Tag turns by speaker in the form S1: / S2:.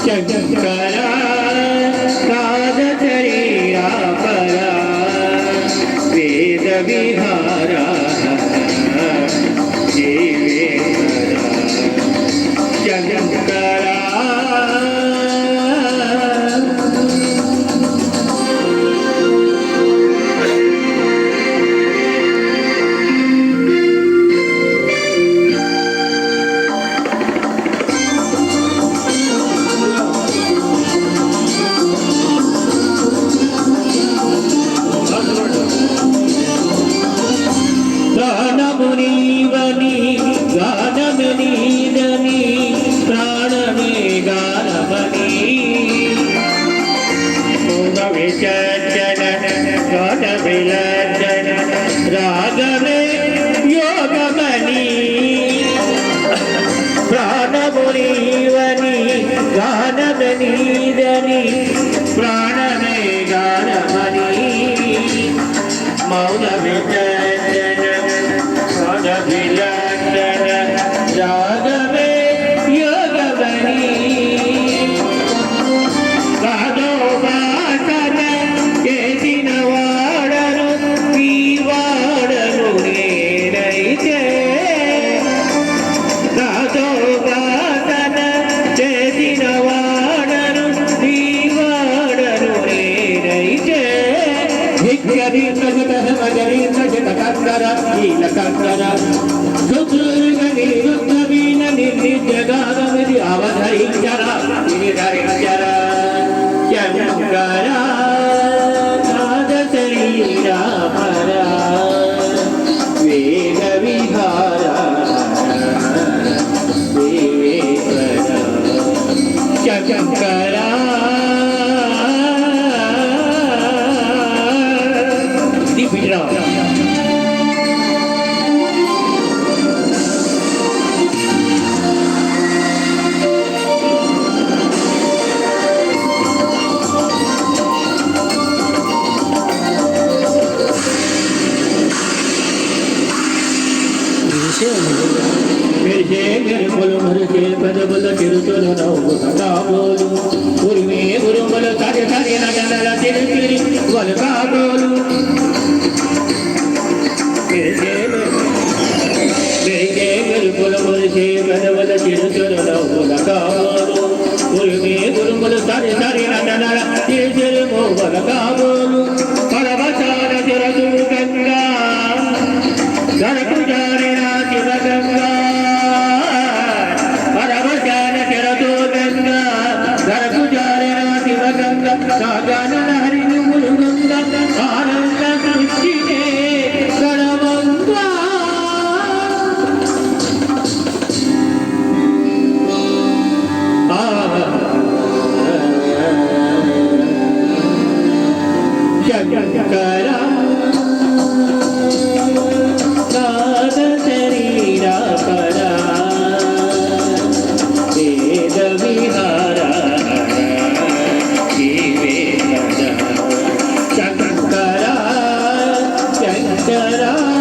S1: शंकरा नाद शरीरा परा वेद विहारा जीवेश्वरा शंकरा रागवे योगमणि प्राणमुनीवनि गानमनीदनि प्राणमे गानमणि मौनविचर्जन गानविलंडन रागवे योगमणि गादोपासन केसिनवाडनु वेद विहारा शंकरा पद बल तिरुचल बोलू उर्मी गुरुमल सारे सारे नगनला तिरुचिरी बल का बोलू गुरुकुल मुर्शे पद बल तिरुचल बोल का बोलू उर्मी गुरुमल सारे सारे नगनला तिरुचिरी बल का बोलू परवसान तिरसु गंगा घर पुजारी नाचिर गंगा शंकरा नाद शरीरा परा वेद विहारा जीवेश्वरा शंकरा शंकरा